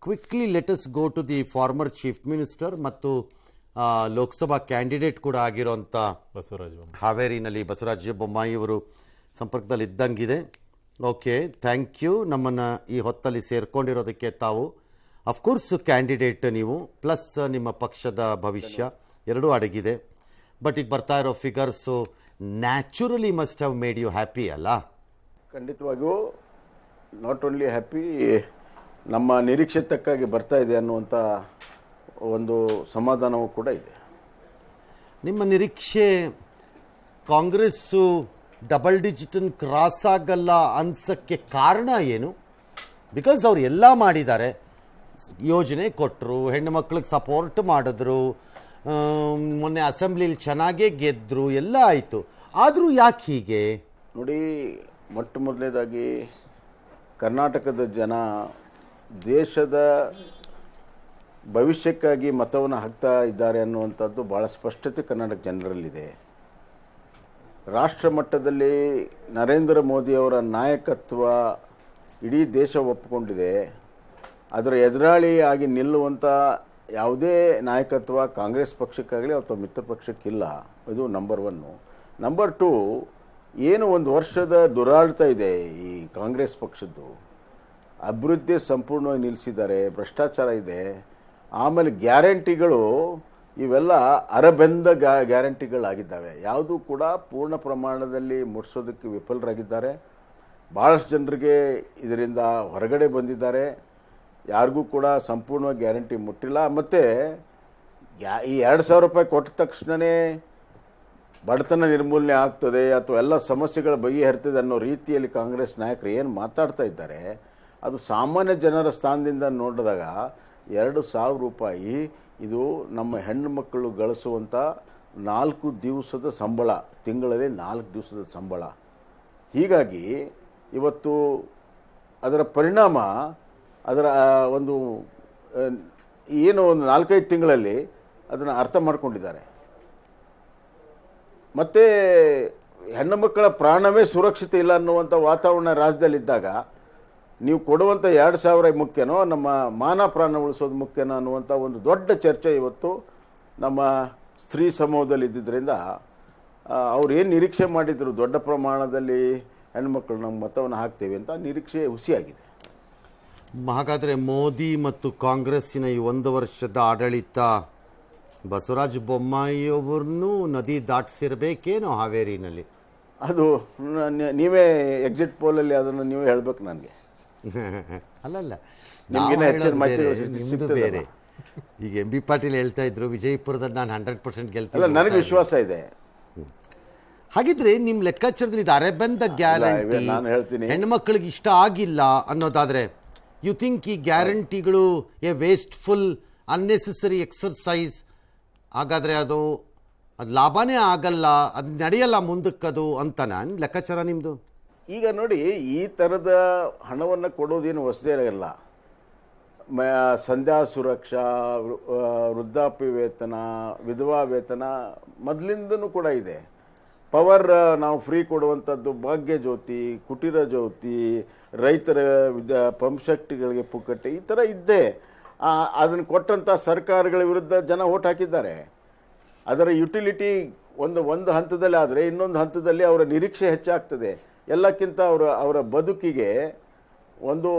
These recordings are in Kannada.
Quickly let us go to the former chief minister ಮತ್ತು ಲೋಕಸಭಾ ಕ್ಯಾಂಡಿಡೇಟ್ ಕೂಡ ಆಗಿರೋಂಥ ಹಾವೇರಿನಲ್ಲಿ ಬಸವರಾಜ ಬೊಮ್ಮಾಯಿ ಅವರು ಸಂಪರ್ಕದಲ್ಲಿ ಇದ್ದಂಗಿದೆ. Okay, thank you. ನಮ್ಮನ್ನು ಈ ಹೊತ್ತಲ್ಲಿ ಸೇರ್ಕೊಂಡಿರೋದಕ್ಕೆ ತಾವು ಅಫ್ಕೋರ್ಸ್ ಕ್ಯಾಂಡಿಡೇಟ್ ನೀವು ಪ್ಲಸ್ ನಿಮ್ಮ ಪಕ್ಷದ ಭವಿಷ್ಯ ಎರಡೂ ಅಡಗಿದೆ. ಬಟ್ ಈಗ ಬರ್ತಾ ಇರೋ figures naturally must have made you happy ಅಲ್ಲ? ಖಂಡಿತವಾಗಿಯೂ ನಾಟ್ ಓನ್ಲಿ ಹ್ಯಾಪಿ, ನಮ್ಮ ನಿರೀಕ್ಷೆ ತಕ್ಕಾಗಿ ಬರ್ತಾ ಇದೆ ಅನ್ನುವಂಥ ಒಂದು ಸಮಾಧಾನವೂ ಕೂಡ ಇದೆ. ನಿಮ್ಮ ನಿರೀಕ್ಷೆ ಕಾಂಗ್ರೆಸ್ಸು ಡಬಲ್ ಡಿಜಿಟನ್ನು ಕ್ರಾಸ್ ಆಗಲ್ಲ ಅನ್ಸೋಕ್ಕೆ ಕಾರಣ ಏನು? ಬಿಕಾಸ್ ಅವ್ರು ಎಲ್ಲ ಮಾಡಿದ್ದಾರೆ, ಯೋಜನೆ ಕೊಟ್ಟರು, ಹೆಣ್ಣು ಮಕ್ಳಿಗೆ ಸಪೋರ್ಟ್ ಮಾಡಿದ್ರು, ಮೊನ್ನೆ ಅಸೆಂಬ್ಲಿಲಿ ಚೆನ್ನಾಗೇ ಗೆದ್ದರು, ಎಲ್ಲ ಆಯಿತು. ಆದರೂ ಯಾಕೆ ಹೀಗೆ? ನೋಡಿ, ಮೊಟ್ಟ ಮೊದಲನೇದಾಗಿ ಕರ್ನಾಟಕದ ಜನ ದೇಶದ ಭವಿಷ್ಯಕ್ಕಾಗಿ ಮತವನ್ನು ಹಾಕ್ತಾ ಇದ್ದಾರೆ ಅನ್ನುವಂಥದ್ದು ಭಾಳ ಸ್ಪಷ್ಟತೆ ಕರ್ನಾಟಕ ಜನರಲ್ಲಿದೆ. ರಾಷ್ಟ್ರ ಮಟ್ಟದಲ್ಲಿ ನರೇಂದ್ರ ಮೋದಿಯವರ ನಾಯಕತ್ವ ಇಡೀ ದೇಶ ಒಪ್ಪಿಕೊಂಡಿದೆ. ಅದರ ಎದುರಾಳಿ ಆಗಿ ನಿಲ್ಲುವಂಥ ಯಾವುದೇ ನಾಯಕತ್ವ ಕಾಂಗ್ರೆಸ್ ಪಕ್ಷಕ್ಕಾಗಲಿ ಅಥವಾ ಮಿತ್ರ ಪಕ್ಷಕ್ಕಿಲ್ಲ. ಇದು ನಂಬರ್ 1. ನಂಬರ್ 2, ಏನು ಒಂದು ವರ್ಷದ ದುರಾಳ್ತಾ ಇದೆ ಈ ಕಾಂಗ್ರೆಸ್ ಪಕ್ಷದ್ದು. ಅಭಿವೃದ್ಧಿ ಸಂಪೂರ್ಣವಾಗಿ ನಿಲ್ಲಿಸಿದ್ದಾರೆ, ಭ್ರಷ್ಟಾಚಾರ ಇದೆ. ಆಮೇಲೆ ಗ್ಯಾರಂಟಿಗಳು ಇವೆಲ್ಲ ಅರಬೆಂದ ಗ್ಯಾರಂಟಿಗಳಾಗಿದ್ದಾವೆ. ಯಾವುದೂ ಕೂಡ ಪೂರ್ಣ ಪ್ರಮಾಣದಲ್ಲಿ ಮುಟ್ಟಿಸೋದಕ್ಕೆ ವಿಫಲರಾಗಿದ್ದಾರೆ. ಭಾಳಷ್ಟು ಜನರಿಗೆ ಇದರಿಂದ ಹೊರಗಡೆ ಬಂದಿದ್ದಾರೆ. ಯಾರಿಗೂ ಕೂಡ ಸಂಪೂರ್ಣವಾಗಿ ಗ್ಯಾರಂಟಿ ಮುಟ್ಟಿಲ್ಲ. ಮತ್ತು ಈ 2,000 ರೂಪಾಯಿ ಕೊಟ್ಟ ತಕ್ಷಣವೇ ಬಡತನ ನಿರ್ಮೂಲನೆ ಆಗ್ತದೆ ಅಥವಾ ಎಲ್ಲ ಸಮಸ್ಯೆಗಳ ಬಗೆಹರಿತದೆ ಅನ್ನೋ ರೀತಿಯಲ್ಲಿ ಕಾಂಗ್ರೆಸ್ ನಾಯಕರು ಏನು ಮಾತಾಡ್ತಾ ಇದ್ದಾರೆ, ಅದು ಸಾಮಾನ್ಯ ಜನರ ಸ್ಥಾನದಿಂದ ನೋಡಿದಾಗ 2,000 ರೂಪಾಯಿ ಇದು ನಮ್ಮ ಹೆಣ್ಣು ಮಕ್ಕಳು ಗಳಿಸುವಂಥ 4 ದಿವಸದ ಸಂಬಳ, ತಿಂಗಳಲ್ಲಿ 4 ದಿವಸದ ಸಂಬಳ. ಹೀಗಾಗಿ ಇವತ್ತು ಅದರ ಪರಿಣಾಮ, ಅದರ ಒಂದು ಏನು ಒಂದು 4-5 ತಿಂಗಳಲ್ಲಿ ಅದನ್ನು ಅರ್ಥ ಮಾಡ್ಕೊಂಡಿದ್ದಾರೆ. ಮತ್ತು ಹೆಣ್ಣು ಮಕ್ಕಳ ಪ್ರಾಣವೇ ಸುರಕ್ಷಿತ ಇಲ್ಲ ಅನ್ನುವಂಥ ವಾತಾವರಣ ರಾಜ್ಯದಲ್ಲಿದ್ದಾಗ ನೀವು ಕೊಡುವಂಥ 2,000 ಮುಖ್ಯನೋ ನಮ್ಮ ಮಾನ ಪ್ರಾಣ ಉಳಿಸೋದು ಮುಖ್ಯನೋ ಅನ್ನುವಂಥ ಒಂದು ದೊಡ್ಡ ಚರ್ಚೆ ಇವತ್ತು ನಮ್ಮ ಸ್ತ್ರೀ ಸಮೂಹದಲ್ಲಿ ಇದ್ದಿದ್ದರಿಂದ ಅವ್ರು ಏನು ನಿರೀಕ್ಷೆ ಮಾಡಿದರು, ದೊಡ್ಡ ಪ್ರಮಾಣದಲ್ಲಿ ಹೆಣ್ಮಕ್ಳು ನಮ್ಮ ಮತವನ್ನು ಹಾಕ್ತೇವೆ ಅಂತ ನಿರೀಕ್ಷೆ ಹುಸಿಯಾಗಿದೆ. ಹಾಗಾದರೆ ಮೋದಿ ಮತ್ತು ಕಾಂಗ್ರೆಸ್ಸಿನ ಈ 1 ವರ್ಷದ ಆಡಳಿತ ಬಸವರಾಜ ಬೊಮ್ಮಾಯಿಯವ್ರನ್ನೂ ನದಿ ದಾಟಿಸಿರ್ಬೇಕೇನೋ ಹಾವೇರಿನಲ್ಲಿ? ಅದು ನೀವೇ ಎಕ್ಸಿಟ್ ಪೋಲಲ್ಲಿ ಅದನ್ನು ನೀವೇ ಹೇಳ್ಬೇಕು ನನಗೆ. ಅಲ್ಲಲ್ಲ, ನಿಮಗಿನ್ನ ಹೆಚ್ಚಿನ ಮಾಹಿತಿ ಬೇರೆ. ಈಗ ಎಂ ಬಿ ಪಾಟೀಲ್ ಹೇಳ್ತಾ ಇದ್ರು ವಿಜಯಪುರದಲ್ಲಿ ನಾನು 100% ಗೆಲ್ತೀನಿ. ನನಗೆ ವಿಶ್ವಾಸ ಇದೆ. ಹಾಗಿದ್ರೆ ನಿಮ್ಮ ಲೆಕ್ಕಾಚಾರದಲ್ಲಿ ಇದು ಅರೆಬೆಂದ ಗ್ಯಾರಂಟಿ, ನಾನು ಹೇಳ್ತೀನಿ, ಹೆಣ್ಮಕ್ಳಿಗೆ ಇಷ್ಟ ಆಗಿಲ್ಲ ಅನ್ನೋದಾದರೆ ಯು ಥಿಂಕ್ ಈ ಗ್ಯಾರಂಟಿಗಳು ಎ ವೇಸ್ಟ್ಫುಲ್ ಅನ್ನೆಸೆಸರಿ ಎಕ್ಸರ್ಸೈಸ್? ಹಾಗಾದರೆ ಅದು ಲಾಭನೇ ಆಗಲ್ಲ, ಅದು ನಡೆಯಲ್ಲ ಮುಂದಕ್ಕದು ಅಂತ ನಾನು ಲೆಕ್ಕಾಚಾರ ನಿಮ್ಮದು? ಈಗ ನೋಡಿ, ಈ ಥರದ ಹಣವನ್ನು ಕೊಡೋದೇನು ಹೊಸದೇ ಇರಲ್ಲ. ಸಂಧ್ಯಾ ಸುರಕ್ಷಾ, ವೃದ್ಧಾಪ್ಯ ವೇತನ, ವಿಧವಾ ವೇತನ ಮೊದಲಿಂದನೂ ಕೂಡ ಇದೆ. ಪವರ್ ನಾವು ಫ್ರೀ ಕೊಡುವಂಥದ್ದು, ಭಾಗ್ಯ ಜ್ಯೋತಿ, ಕುಟೀರ ಜ್ಯೋತಿ, ರೈತರ ಪಂಪ್ಶೆಟ್ಗಳಿಗೆ ಪುಕ್ಕಟ್ಟೆ, ಈ ಥರ ಇದ್ದೇ. ಅದನ್ನು ಕೊಟ್ಟಂಥ ಸರ್ಕಾರಗಳ ವಿರುದ್ಧ ಜನ ಓಟ್ ಹಾಕಿದ್ದಾರೆ. ಅದರ ಯುಟಿಲಿಟಿ ಒಂದು ಹಂತದಲ್ಲಿ ಆದರೆ ಇನ್ನೊಂದು ಹಂತದಲ್ಲಿ ಅವರ ನಿರೀಕ್ಷೆ ಹೆಚ್ಚಾಗ್ತದೆ. ಎಲ್ಲಕ್ಕಿಂತ ಅವರ ಬದುಕಿಗೆ ಒಂದು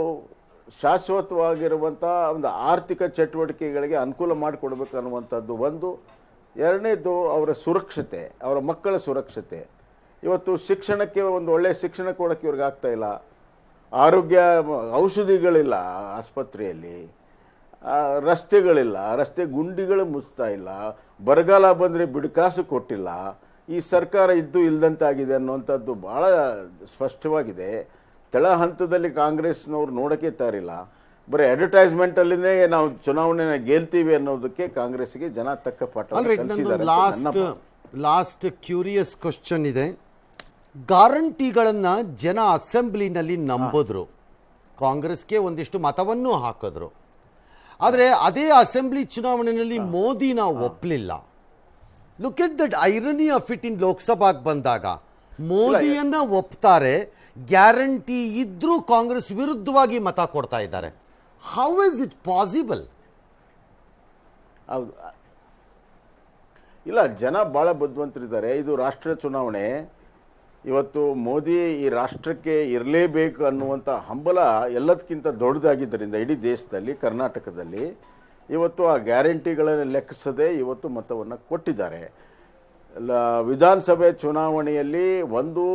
ಶಾಶ್ವತವಾಗಿರುವಂಥ ಒಂದು ಆರ್ಥಿಕ ಚಟುವಟಿಕೆಗಳಿಗೆ ಅನುಕೂಲ ಮಾಡಿಕೊಡ್ಬೇಕು ಅನ್ನುವಂಥದ್ದು ಒಂದು. ಎರಡನೇದು ಅವರ ಸುರಕ್ಷತೆ, ಅವರ ಮಕ್ಕಳ ಸುರಕ್ಷತೆ. ಇವತ್ತು ಶಿಕ್ಷಣಕ್ಕೆ ಒಂದು ಒಳ್ಳೆಯ ಶಿಕ್ಷಣ ಕೊಡೋಕ್ಕೆ ಇವ್ರಿಗೆ ಆಗ್ತಾಯಿಲ್ಲ. ಆರೋಗ್ಯ ಔಷಧಿಗಳಿಲ್ಲ ಆಸ್ಪತ್ರೆಯಲ್ಲಿ, ರಸ್ತೆಗಳಿಲ್ಲ, ರಸ್ತೆ ಗುಂಡಿಗಳು ಮುಚ್ತಾ ಇಲ್ಲ, ಬರಗಾಲ ಬಂದರೆ ಬಿಡುಕಾಸು ಕೊಟ್ಟಿಲ್ಲ. ಈ ಸರ್ಕಾರ ಇದ್ದು ಇಲ್ಲದಂತಾಗಿದೆ ಅನ್ನುವಂಥದ್ದು ಭಾಳ ಸ್ಪಷ್ಟವಾಗಿದೆ. ತಳ ಹಂತದಲ್ಲಿ ಕಾಂಗ್ರೆಸ್ನವ್ರು ನೋಡೋಕ್ಕೆ ತಾರಿಲ್ಲ. ಬರೀ ಅಡ್ವರ್ಟೈಸ್ಮೆಂಟಲ್ಲಿನೇ ನಾವು ಚುನಾವಣೆನ ಗೆಲ್ತೀವಿ ಅನ್ನೋದಕ್ಕೆ ಕಾಂಗ್ರೆಸ್ಗೆ ಜನ ತಕ್ಕ ಪಾಠ ಕಲಿಸಿದ್ದಾರೆ. ಲಾಸ್ಟ್ ಕ್ಯೂರಿಯಸ್ ಕ್ವಶನ್ ಇದೆ. ಗ್ಯಾರಂಟಿಗಳನ್ನು ಜನ ಅಸೆಂಬ್ಲಿನಲ್ಲಿ ನಂಬಿದ್ರು, ಕಾಂಗ್ರೆಸ್ಗೆ ಒಂದಿಷ್ಟು ಮತವನ್ನು ಹಾಕಿದ್ರು. ಆದರೆ ಅದೇ ಅಸೆಂಬ್ಲಿ ಚುನಾವಣೆಯಲ್ಲಿ ಮೋದಿನ ಒಪ್ಪಲಿಲ್ಲ. Look at that irony of it. In ಲೋಕಸಭಾಗೆ ಬಂದಾಗ ಮೋದಿಯನ್ನ ಒಪ್ತಾರೆ, ಗ್ಯಾರಂಟಿ ಇದ್ರೂ ಕಾಂಗ್ರೆಸ್ ವಿರುದ್ಧವಾಗಿ ಮತ ಕೊಡ್ತಾ ಇದ್ದಾರೆ. How is it possible? ಹೌದು, ಇಲ್ಲ, ಜನ ಭಾಳ ಬುದ್ಧಿವಂತರಿದ್ದಾರೆ. ಇದು ರಾಷ್ಟ್ರೀಯ ಚುನಾವಣೆ. ಇವತ್ತು ಮೋದಿ ಈ ರಾಷ್ಟ್ರಕ್ಕೆ ಇರಲೇಬೇಕು ಅನ್ನುವಂಥ ಹಂಬಲ ಎಲ್ಲದಕ್ಕಿಂತ ದೊಡ್ಡದಾಗಿದ್ದರಿಂದ ಇಡೀ ದೇಶದಲ್ಲಿ, ಕರ್ನಾಟಕದಲ್ಲಿ ಇವತ್ತು ಆ ಗ್ಯಾರಂಟಿಗಳನ್ನು ಲೆಕ್ಕಿಸದೆ ಇವತ್ತು ಮತವನ್ನು ಕೊಟ್ಟಿದ್ದಾರೆ. ವಿಧಾನಸಭೆ ಚುನಾವಣೆಯಲ್ಲಿ ಒಂದು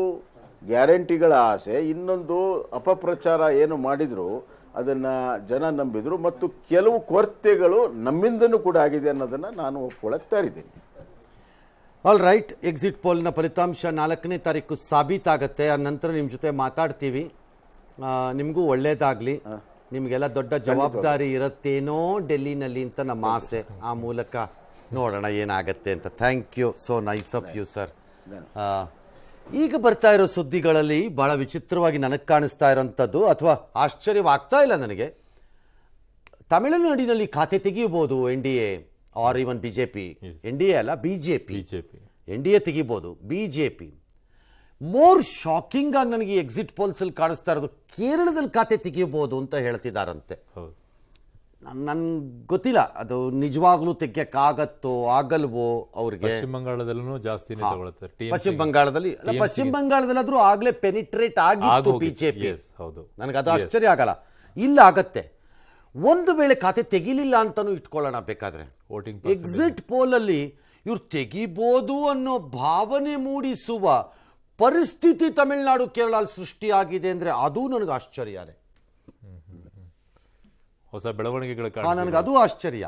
ಗ್ಯಾರಂಟಿಗಳ ಆಸೆ, ಇನ್ನೊಂದು ಅಪಪ್ರಚಾರ ಏನು ಮಾಡಿದ್ರು ಅದನ್ನು ಜನ ನಂಬಿದರು, ಮತ್ತು ಕೆಲವು ಕೊರತೆಗಳು ನಮ್ಮಿಂದನೂ ಕೂಡ ಆಗಿದೆ ಅನ್ನೋದನ್ನು ನಾನು ಒಪ್ಕೊಳ್ಳೋಕೆ ತಯಾರಿದ್ದೀನಿ. ಆಲ್ ರೈಟ್, ಎಕ್ಸಿಟ್ ಪೋಲ್ನ ಫಲಿತಾಂಶ 4ನೇ ತಾರೀಕು ಸಾಬೀತಾಗತ್ತೆ. ಆ ನಂತರ ನಿಮ್ಮ ಜೊತೆ ಮಾತಾಡ್ತೀವಿ. ನಿಮಗೂ ಒಳ್ಳೇದಾಗಲಿ, ನಿಮಗೆಲ್ಲ ದೊಡ್ಡ ಜವಾಬ್ದಾರಿ ಇರುತ್ತೇನೋ ಡೆಲ್ಲಿನಲ್ಲಿ ಅಂತ ನಮ್ಮ ಆಸೆ. ಆ ಮೂಲಕ ನೋಡೋಣ ಏನಾಗತ್ತೆ ಅಂತ. Thank you, so nice of you sir. ಈಗ ಬರ್ತಾ ಇರೋ ಸುದ್ದಿಗಳಲ್ಲಿ ಭಾಳ ವಿಚಿತ್ರವಾಗಿ ನನಗೆ ಕಾಣಿಸ್ತಾ ಇರೋಂಥದ್ದು, ಅಥವಾ ಆಶ್ಚರ್ಯವಾಗ್ತಾ ಇಲ್ಲ ನನಗೆ, ತಮಿಳುನಾಡಿನಲ್ಲಿ ಖಾತೆ ತೆಗಿಬೋದು NDA ಆರ್ ಇವನ್ BJP. NDA ಅಲ್ಲ, BJP. NDA ತೆಗಿಬೋದು, BJP. ಮೋರ್ ಶಾಕಿಂಗ್ ಆಗಿ ನನಗೆ ಎಕ್ಸಿಟ್ ಪೋಲ್ಸಲ್ಲಿ ಕಾಣಿಸ್ತಾ ಇರೋದು ಕೇರಳದಲ್ಲಿ ಖಾತೆ ತೆಗಿಬೋದು ಅಂತ ಹೇಳ್ತಿದ್ದಾರಂತೆ. ನನ್ಗೆ ಗೊತ್ತಿಲ್ಲ ಅದು ನಿಜವಾಗ್ಲೂ ತೆಗಿಯಕ್ಕಾಗತ್ತೋ ಆಗಲ್ವೋ ಅವ್ರಿಗೆ. ಪಶ್ಚಿಮ ಬಂಗಾಳದಲ್ಲೂ ಜಾಸ್ತಿ ಪಶ್ಚಿಮ ಬಂಗಾಳದಲ್ಲಾದ್ರೂ ಆಗ್ಲೇ ಪೆನಿಟ್ರೇಟ್ ಆಗಿತ್ತು BJP. ನನಗೆ ಅದು ಆಶ್ಚರ್ಯ ಆಗಲ್ಲ. ಇಲ್ಲ, ಆಗತ್ತೆ. ಒಂದು ವೇಳೆ ಖಾತೆ ತೆಗಿಲಿಲ್ಲ ಅಂತಾನು ಇಟ್ಕೊಳ್ಳೋಣ ಬೇಕಾದ್ರೆ. ಎಕ್ಸಿಟ್ ಪೋಲ್ ಅಲ್ಲಿ ಇವ್ರು ತೆಗಿಬೋದು ಅನ್ನೋ ಭಾವನೆ ಮೂಡಿಸುವ ಪರಿಸ್ಥಿತಿ ತಮಿಳುನಾಡು ಕೇರಳ ಸೃಷ್ಟಿಯಾಗಿದೆ ಅಂದ್ರೆ ಅದು ನನಗೆ ಆಶ್ಚರ್ಯನೇ. ಹೊಸ ಬೆಳವಣಿಗೆಗಳ ನನಗೆ ಅದು ಆಶ್ಚರ್ಯ.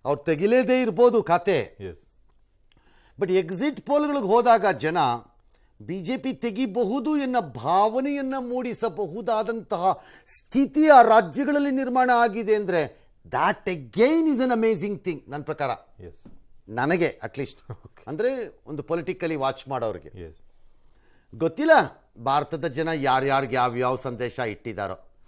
ಅವ್ರು ತೆಗಿಲೇದೇ ಇರ್ಬೋದು ಖಾತೆ, ಬಟ್ ಎಕ್ಸಿಟ್ ಪೋಲ್ಗಳಿಗೆ ಹೋದಾಗ ಜನ BJP ತೆಗಿಬಹುದು ಎನ್ನ ಭಾವನೆಯನ್ನ ಮೂಡಿಸಬಹುದಾದಂತಹ ಸ್ಥಿತಿ ಆ ರಾಜ್ಯಗಳಲ್ಲಿ ನಿರ್ಮಾಣ ಆಗಿದೆ ಅಂದ್ರೆ that again is an amazing thing ನನ್ನ ಪ್ರಕಾರ. ನನಗೆ ಅಟ್ಲೀಸ್ಟ್, ಅಂದ್ರೆ ಒಂದು ಪೊಲಿಟಿಕಲಿ ವಾಚ್ ಮಾಡೋರಿಗೆ. ಗೊತ್ತಿಲ್ಲ ಭಾರತದ ಜನ ಯಾರ್ಯಾರಿಗೆ ಯಾವ್ಯಾವ ಸಂದೇಶ ಇಟ್ಟಿದ್ದಾರೋ.